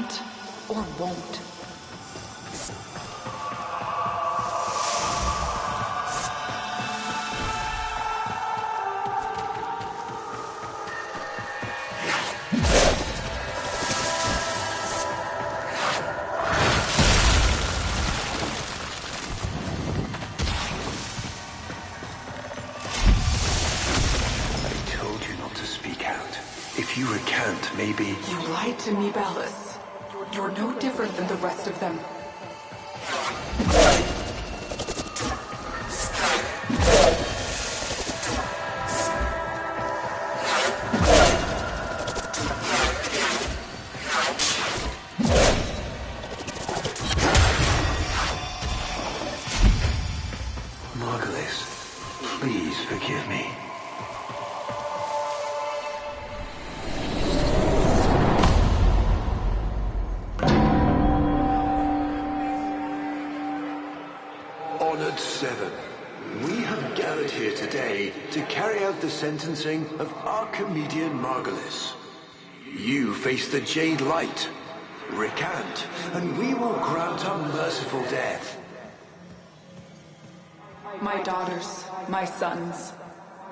can't or won't. If you recant, maybe... You lied to me, Ballas. You're no different than the rest of them. Margulis, please forgive me. Honored Seven, we have gathered here today to carry out the sentencing of Archimedean Margulis. You face the Jade Light. Recant, and we will grant a merciful death. My daughters, my sons,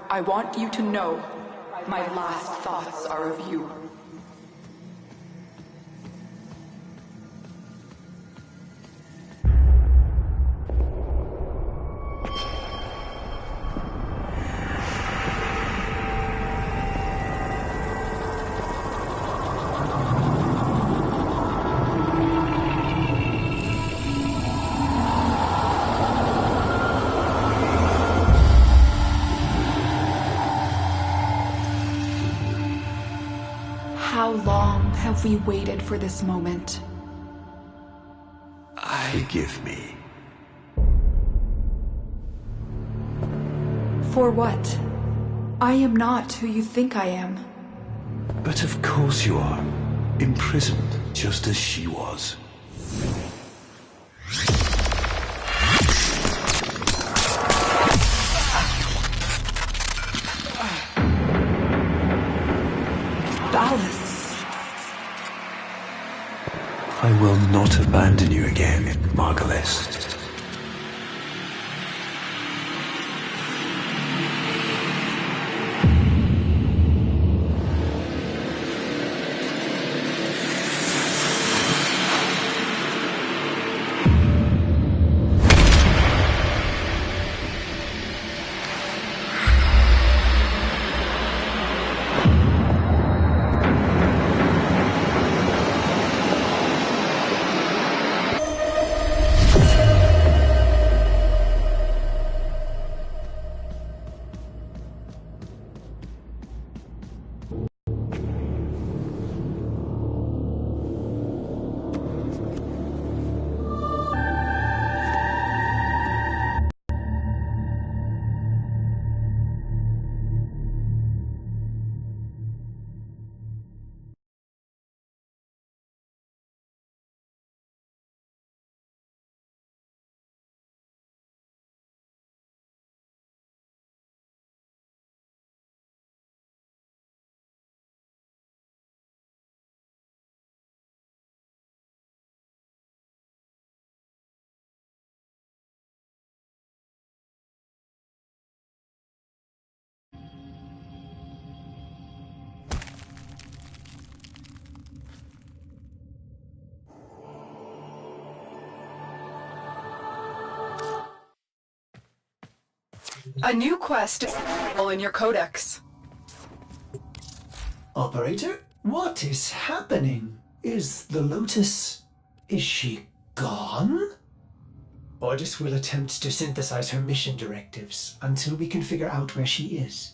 I want you to know my last thoughts are of you. How long have we waited for this moment? Forgive me. For what? I am not who you think I am. But of course you are. Imprisoned, just as she was. Ballas. I will not abandon you again, Margulis. A new quest is in your codex. Operator, what is happening? Is the Lotus... is she gone? Ordis will attempt to synthesize her mission directives until we can figure out where she is.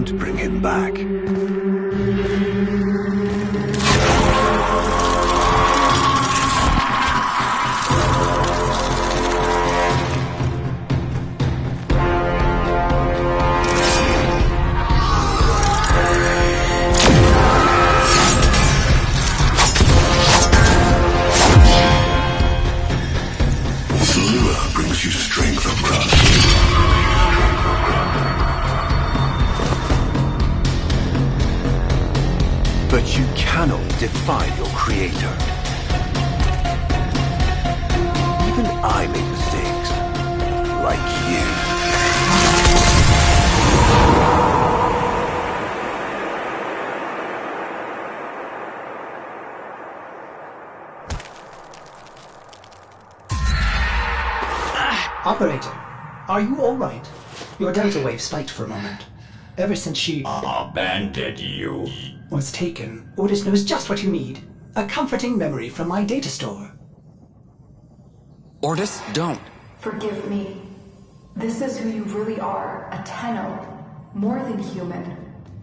can't bring him back. Brings you strength across. But you cannot defy your creator. Even I make mistakes. Like you. Operator, are you all right? Your delta wave spiked for a moment. Ever since she abandoned you. was taken, Ordis knows just what you need. A comforting memory from my data store. Ordis, don't. Forgive me. This is who you really are, a Tenno. More than human,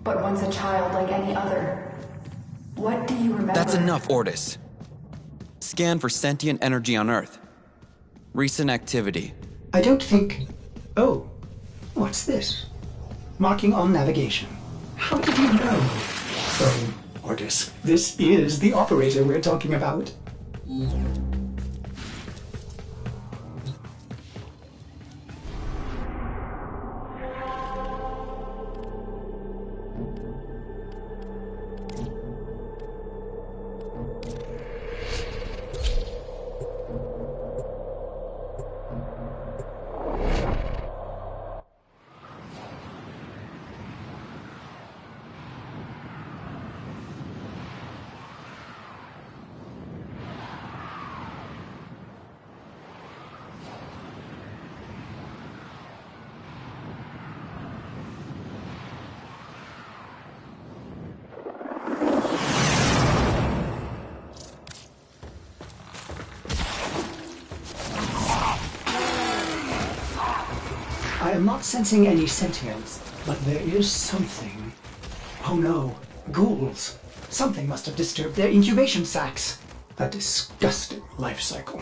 but once a child like any other. What do you remember? That's enough, Ordis. Scan for sentient energy on Earth. Recent activity. I don't think... Oh, what's this? Marking on navigation. How did you know? Oh, Ordis, this is the operator we're talking about. I am not sensing any sentience, but there is something. Oh no, ghouls. Something must have disturbed their incubation sacs. A disgusting life cycle.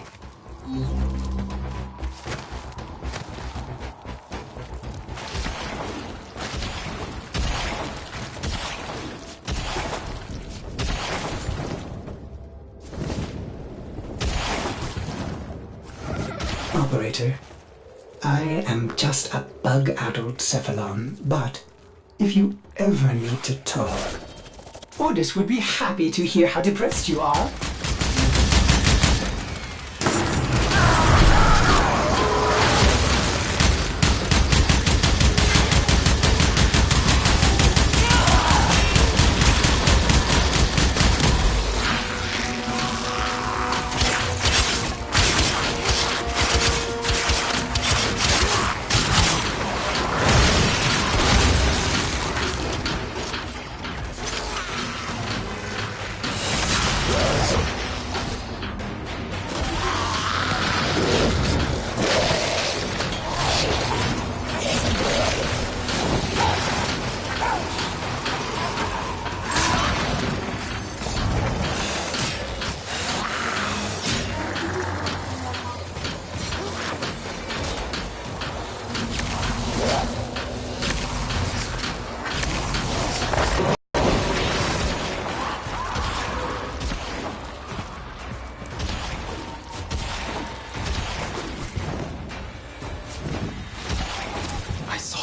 Operator, I am just a bug-addled cephalon, but if you ever need to talk, Ordis would be happy to hear how depressed you are.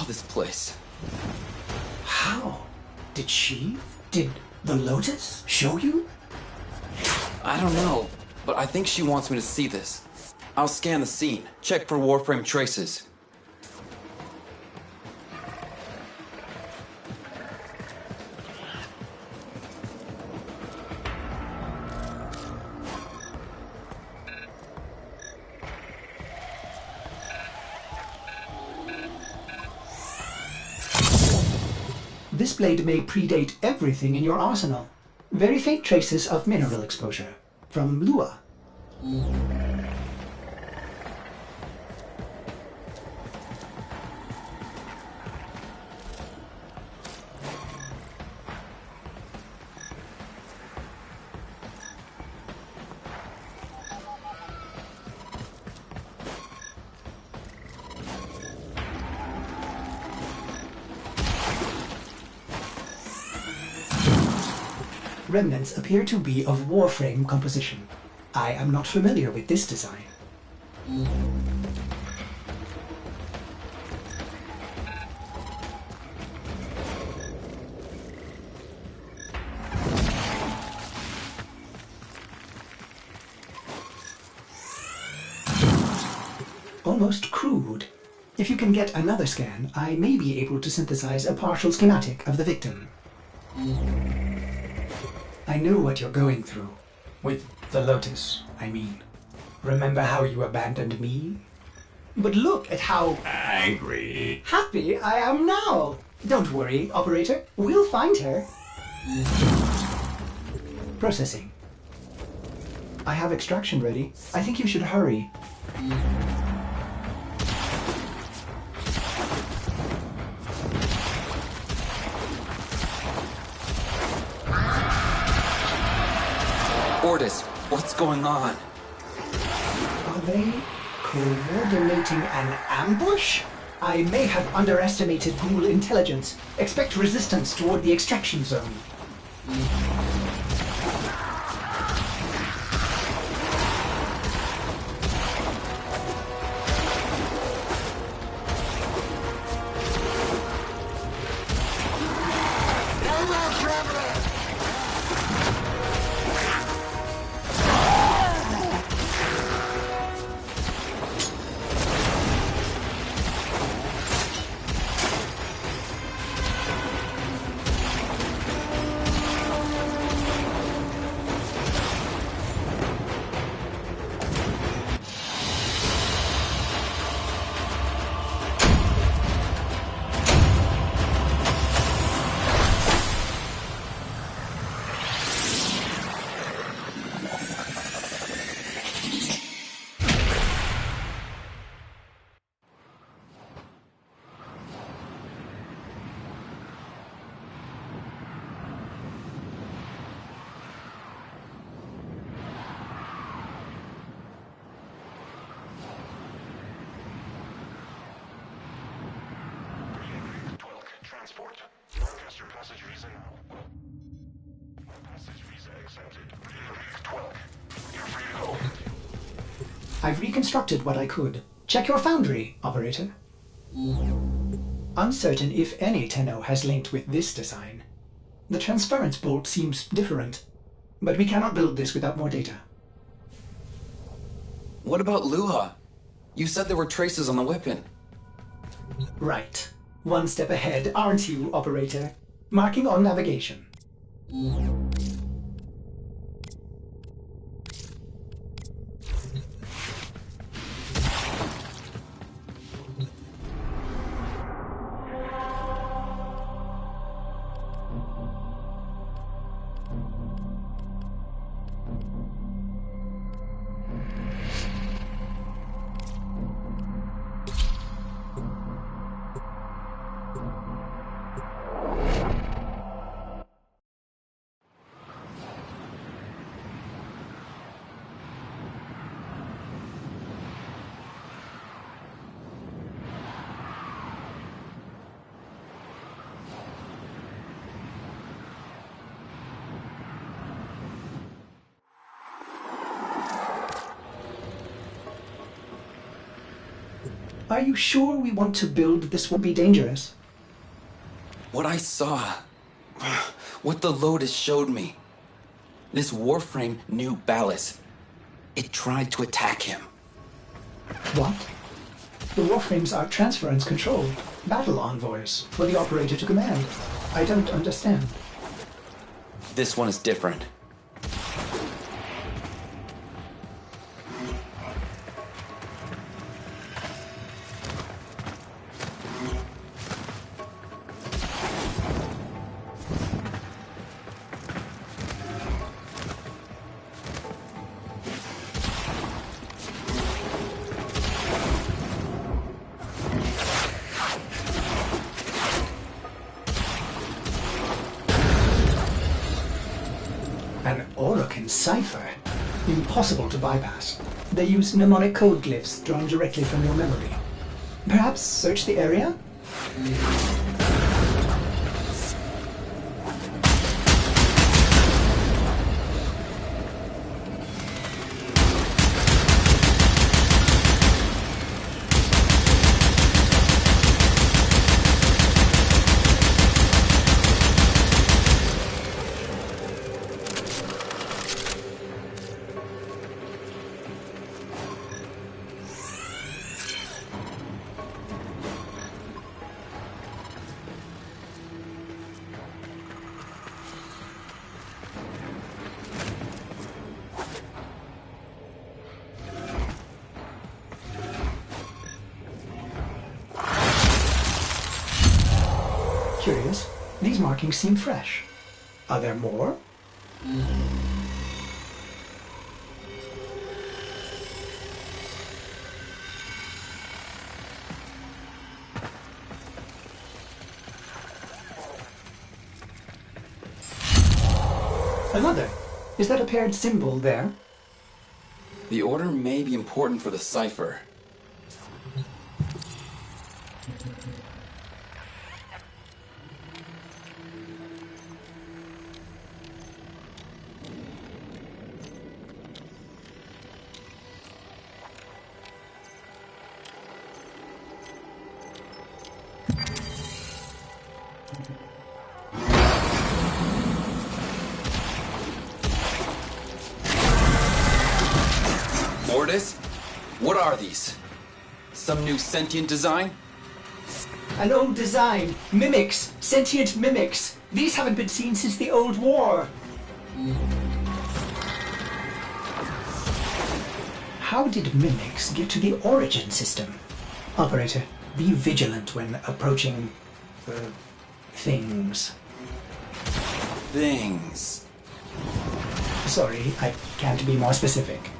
This place. How? Did the Lotus show you? I don't know, but I think she wants me to see this. I'll scan the scene, check for Warframe traces. This blade may predate everything in your arsenal. Very faint traces of mineral exposure. From Lua. Remnants appear to be of warframe composition. I am not familiar with this design. Almost crude. If you can get another scan, I may be able to synthesize a partial schematic of the victim. I know what you're going through. With the Lotus, I mean. Remember how you abandoned me? But look at how Angry. happy I am now! Don't worry, operator. We'll find her. Processing. I have extraction ready. I think you should hurry. Ordis, what's going on? Are they coordinating an ambush? I may have underestimated ghoul intelligence. Expect resistance toward the extraction zone. I've reconstructed what I could. Check your foundry, operator. Uncertain if any Tenno has linked with this design. The transference bolt seems different, but we cannot build this without more data. What about Luha? You said there were traces on the weapon. Right. One step ahead, aren't you, operator? Marking on navigation. Are you sure we want to build this won't be dangerous? What I saw, what the Lotus showed me. This warframe knew Ballas. It tried to attack him. What? The warframes are transference controlled, battle envoys for the operator to command. I don't understand. This one is different. An Orokin cipher? Impossible to bypass. They use mnemonic code glyphs drawn directly from your memory. Perhaps search the area? curious. These markings seem fresh. Are there more? Another. Is that a paired symbol there? The order may be important for the cipher. Mortis? What are these? Some new sentient design? An old design. Mimics. Sentient mimics. These haven't been seen since the old war. How did mimics get to the origin system? Operator, be vigilant when approaching... things. Things. Sorry, I can't be more specific.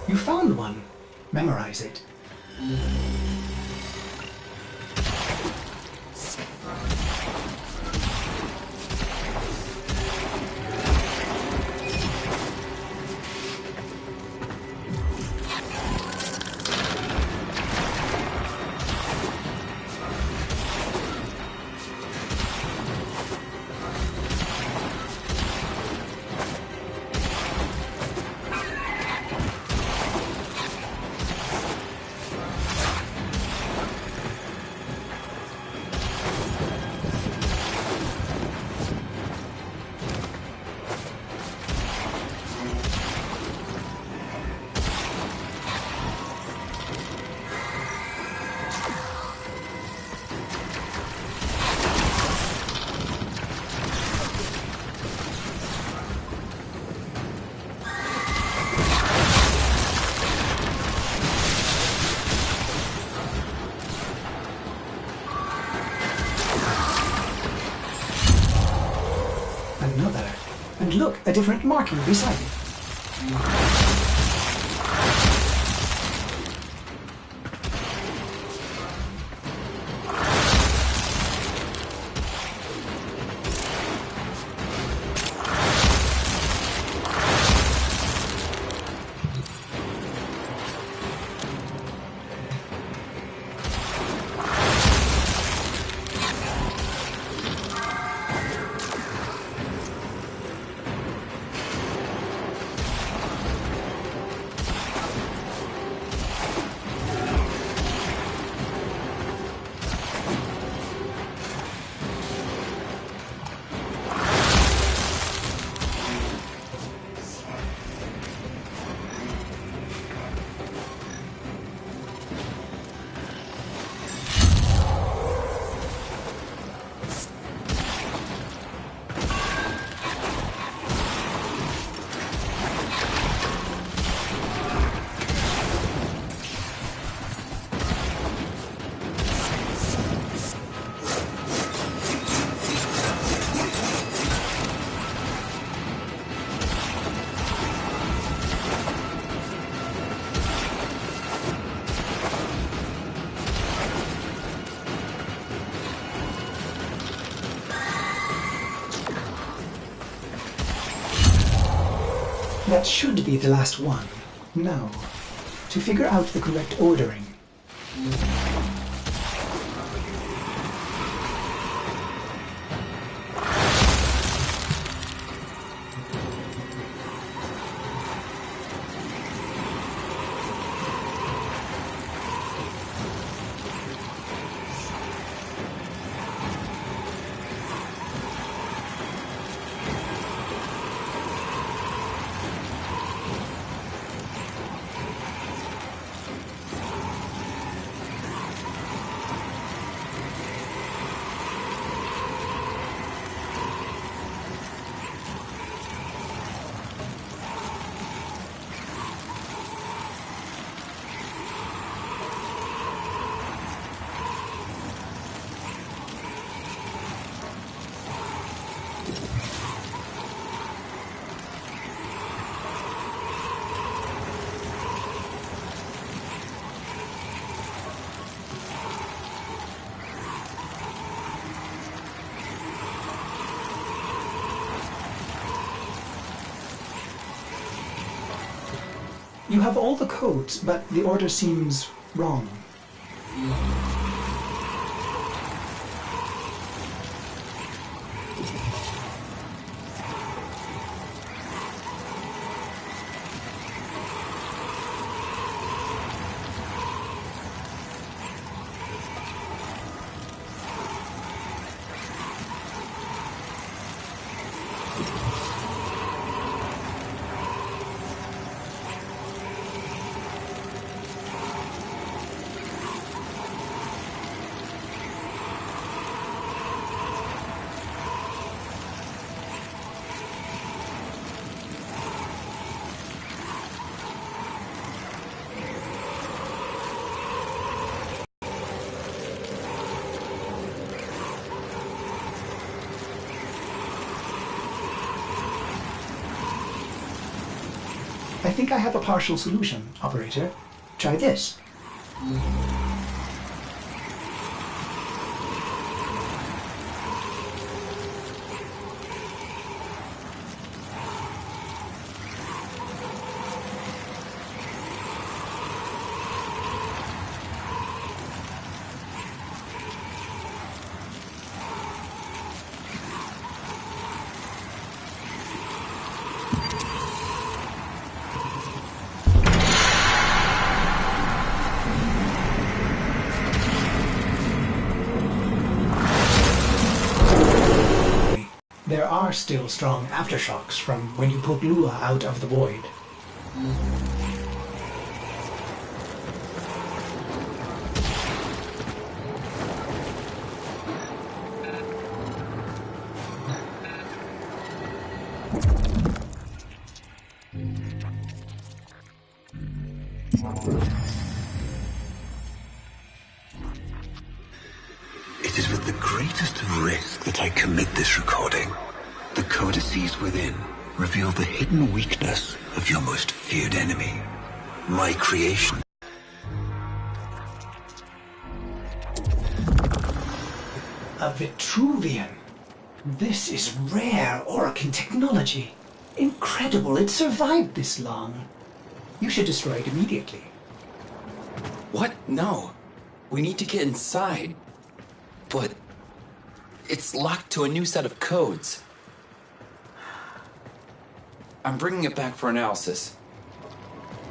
You found one. Memorize it. Another. And look, a different marking beside it. That should be the last one. Now, to figure out the correct ordering. You have all the codes, but the order seems wrong. I think I have a partial solution, Operator. Try this. There are still strong aftershocks from when you pulled Lua out of the void. It is with the greatest risk that I commit this recording. The codices within reveal the hidden weakness of your most feared enemy, my creation. A Vitruvian. This is rare Orokin technology. Incredible it survived this long. You should destroy it immediately. What? No. We need to get inside. But it's locked to a new set of codes. I'm bringing it back for analysis.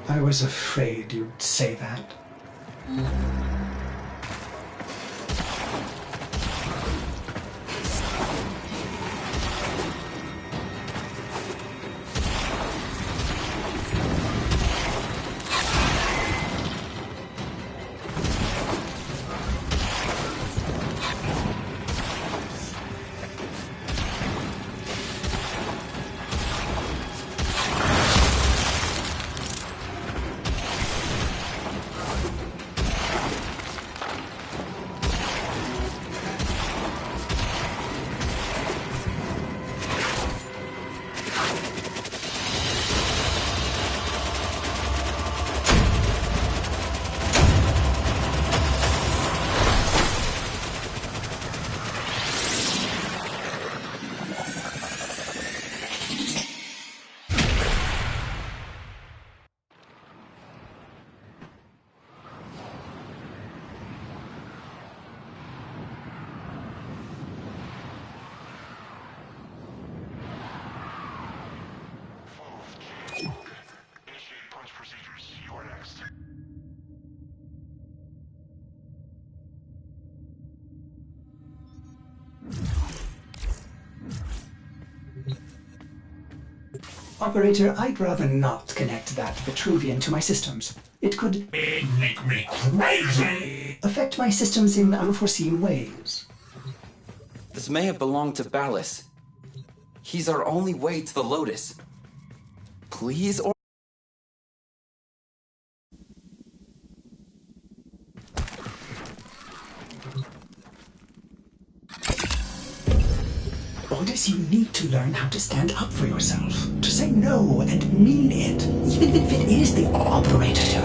I was afraid you'd say that. Operator, I'd rather not connect that Vitruvian to my systems. It could Make me crazy! affect my systems in unforeseen ways. This may have belonged to Ballas. He's our only way to the Lotus. Please, or... Orders, you need to learn how to stand up for yourself. To say no and mean it, even if it is the Operator.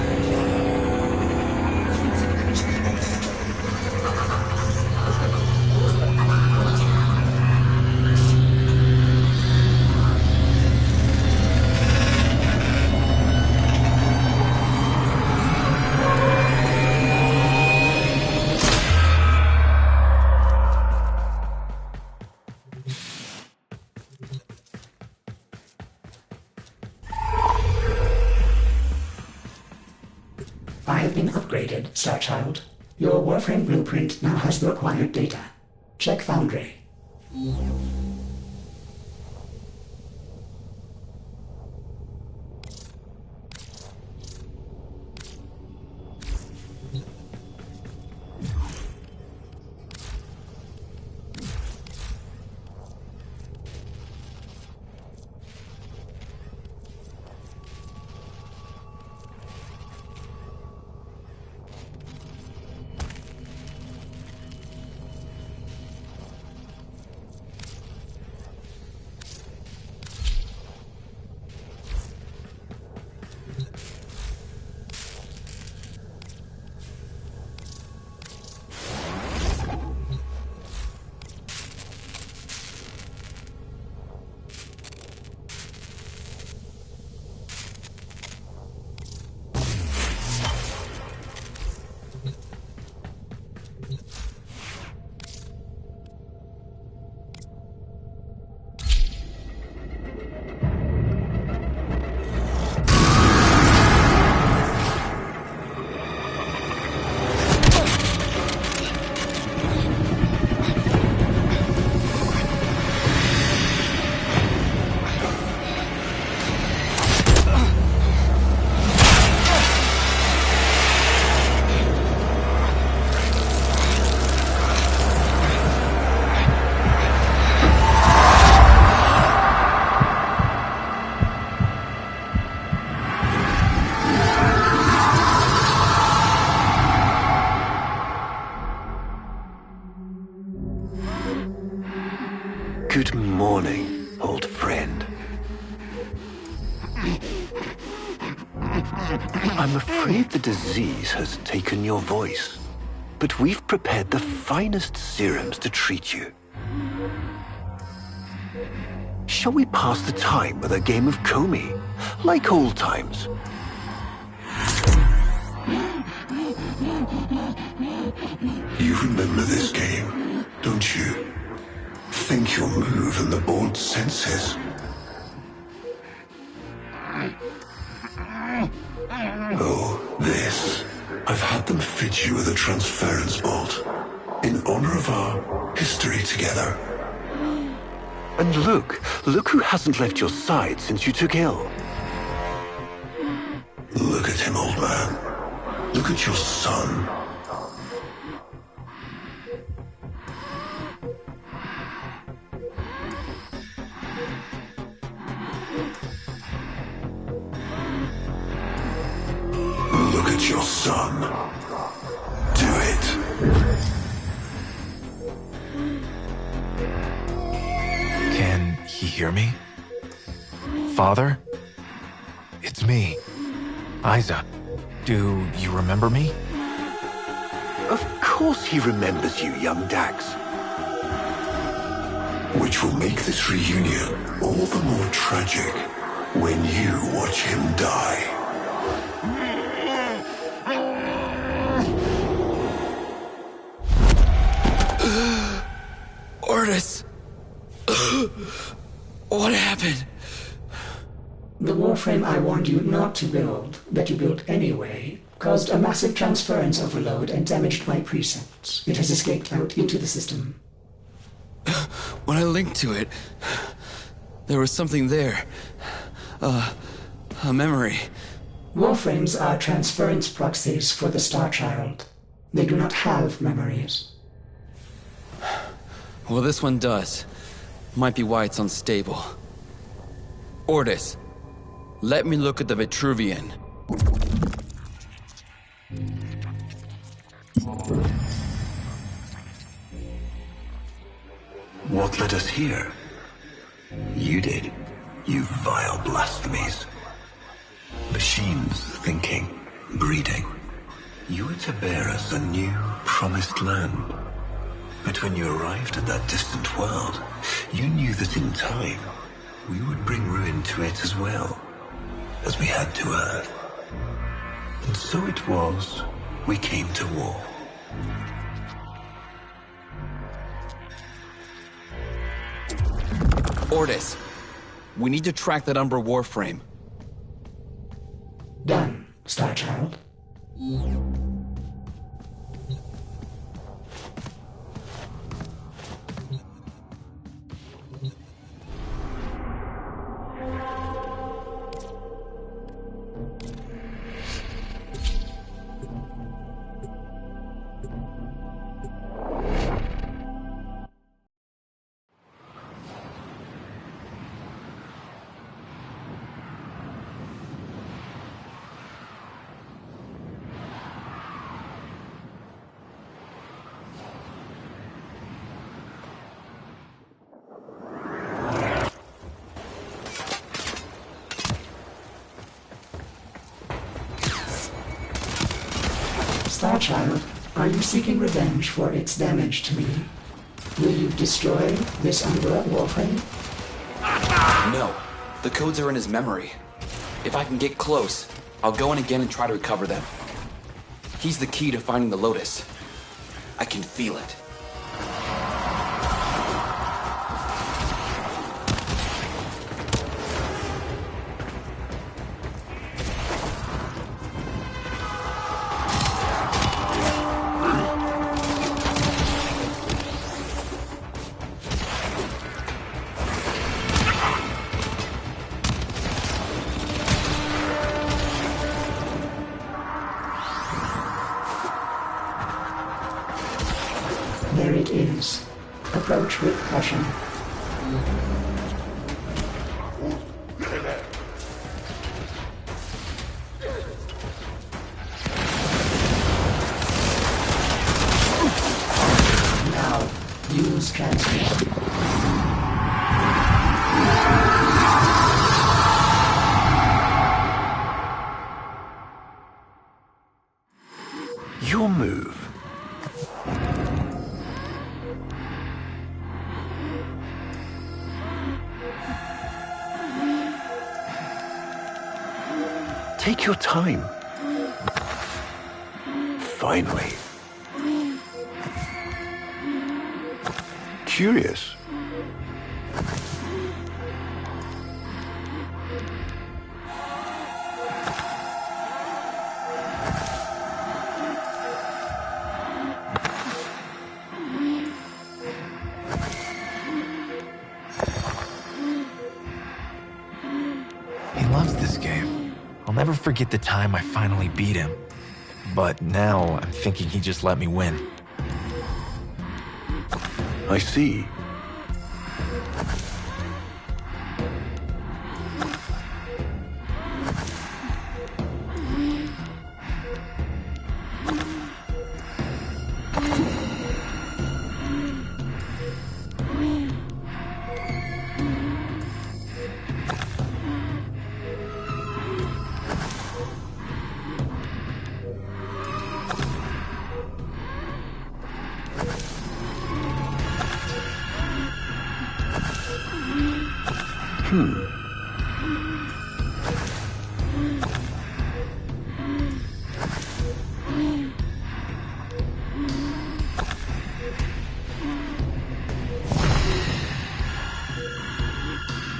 have been upgraded, Starchild. Your Warframe blueprint now has the required data. Check Foundry. Good morning, old friend. I'm afraid the disease has taken your voice, but we've prepared the finest serums to treat you. Shall we pass the time with a game of Comey, like old times? You remember this game, don't you? Think you'll move in the board's senses. Oh, this. I've had them fit you with a transference bolt, in honor of our history together. And look who hasn't left your side since you took ill. Look at him, old man. Look at your son. Look at your son. Do it. Can he hear me? Father? It's me, Isa. Do you remember me? Of course he remembers you, young Dax. Which will make this reunion all the more tragic when you watch him die. Ordis! What happened? The Warframe I warned you not to build, that you built anyway, caused a massive transference overload and damaged my precepts. It has escaped out into the system. When I linked to it, there was something there. A memory. Warframes are transference proxies for the Starchild. They do not have memories. Well, this one does. Might be why it's unstable. Ordis, let me look at the Vitruvian. What led us here? You did, you vile blasphemies. Machines thinking, breeding. You were to bear us a new, promised land. But when you arrived at that distant world, you knew that in time, we would bring ruin to it as well, as we had to Earth. And so it was, we came to war. Ordis, we need to track that Umbra Warframe. Done, Starchild. Starchild, are you seeking revenge for its damage to me? Will you destroy this Umbrella warframe? No. The codes are in his memory. If I can get close, I'll go in again and try to recover them. He's the key to finding the Lotus. I can feel it. There it is. Approach with caution. Now, use transfer. Your move. Take your time. Finally. Curious. He loves this game. I'll never forget the time I finally beat him. But now I'm thinking he just let me win. I see.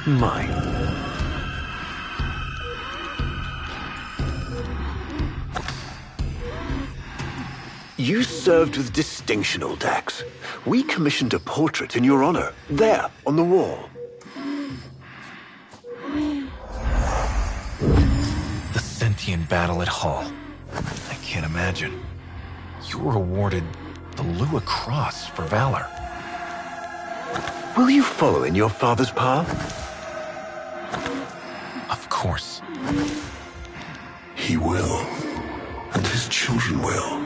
Mine. You served with distinction, old Dax. We commissioned a portrait in your honor, there, on the wall. The sentient battle at Hull. I can't imagine. You were awarded the Lua Cross for valor. Will you follow in your father's path? Of course. He will, and his children will.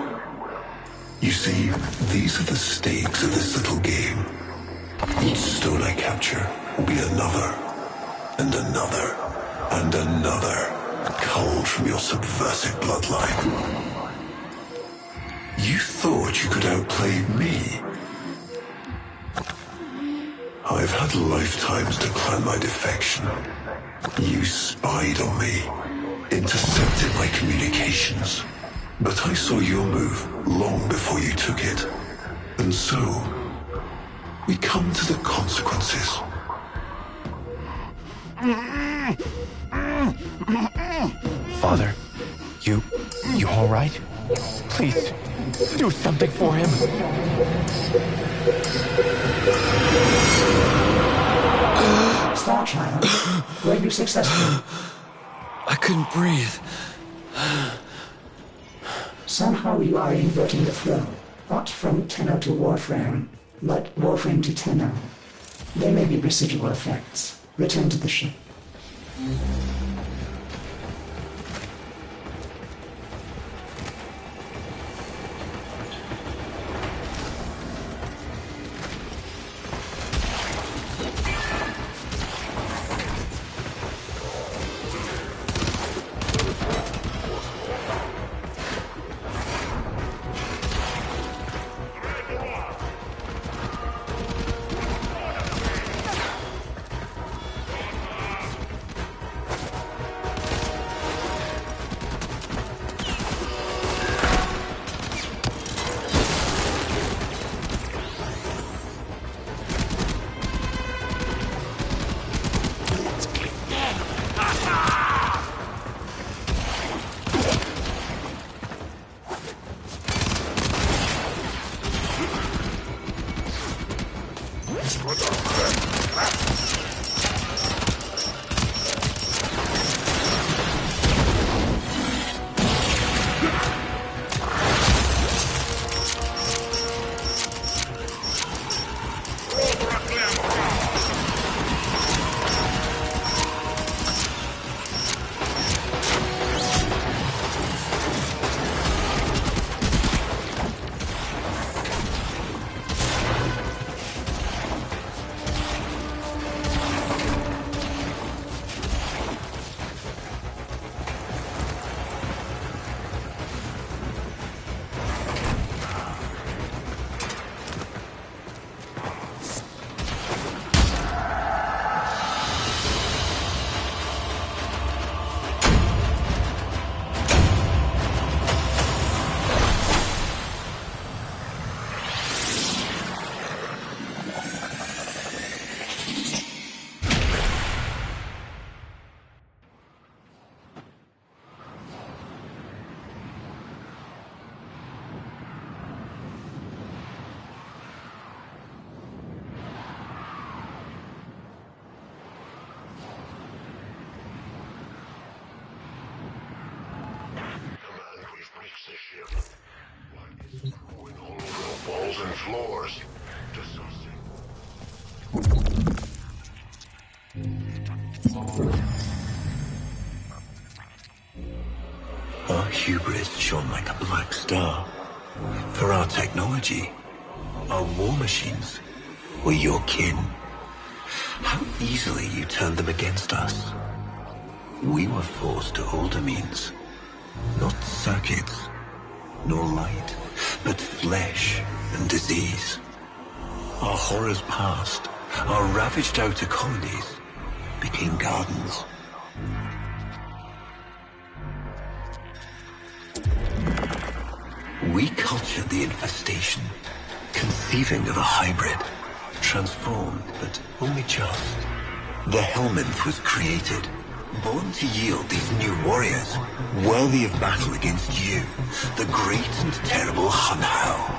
You see, these are the stakes of this little game. Each stone I capture will be another, and another, and another, culled from your subversive bloodline. You thought you could outplay me? I've had lifetimes to plan my defection. You spied on me, intercepted my communications. But I saw your move long before you took it. And so, we come to the consequences. Father, you all right? Please, do something for him. Starchild, were you successful? I couldn't breathe. Somehow you are inverting the flow, not from Tenno to Warframe, but Warframe to Tenno. There may be residual effects. Return to the ship. 1,000 floors. Our hubris shone like a black star. For our technology, our war machines were your kin. How easily you turned them against us. We were forced to older means. Not circuits, nor light, but flesh and disease. Our horrors passed. Our ravaged outer colonies became gardens. We cultured the infestation, conceiving of a hybrid, transformed, but only just. The Helminth was created, born to yield these new warriors, worthy of battle against you, the great and terrible Hun Hao.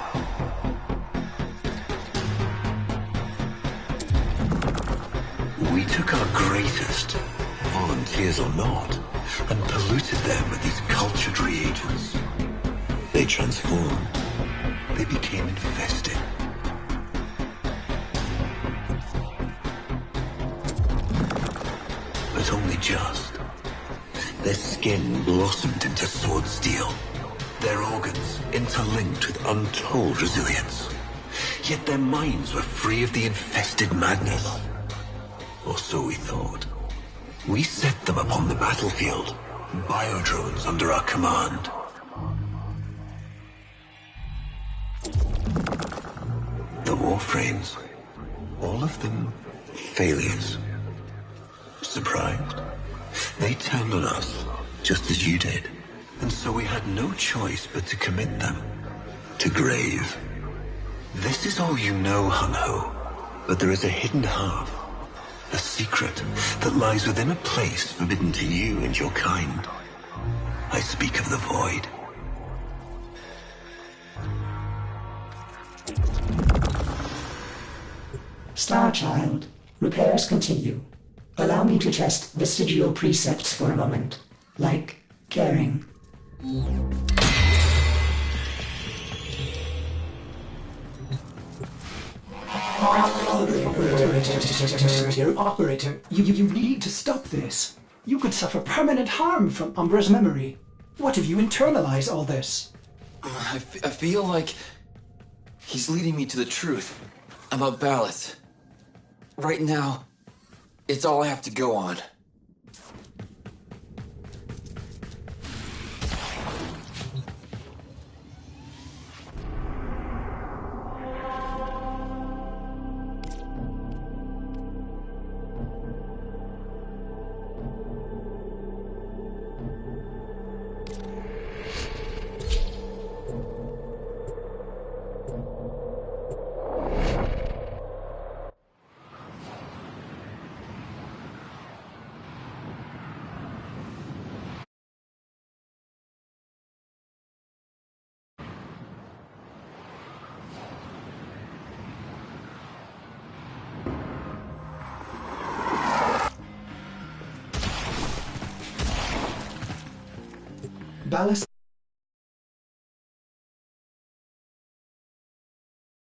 We took our greatest, volunteers or not, and polluted them with these cultured reagents. They transformed. They became infested. But only just. Their skin blossomed into sword steel. Their organs interlinked with untold resilience. Yet their minds were free of the infested madness. Or so we thought. We set them upon the battlefield, biodrones under our command. The warframes, all of them failures. Surprised? They turned on us, just as you did. And so we had no choice but to commit them to grave. This is all you know, Hun Ho, but there is a hidden half. A secret that lies within a place forbidden to you and your kind. I speak of the void. Starchild, repairs continue. Allow me to test vestigial precepts for a moment, like caring. Operator, you need to stop this. You could suffer permanent harm from Umbra's memory. What if you internalize all this? I feel like he's leading me to the truth about Ballas. Right now, it's all I have to go on. Ballas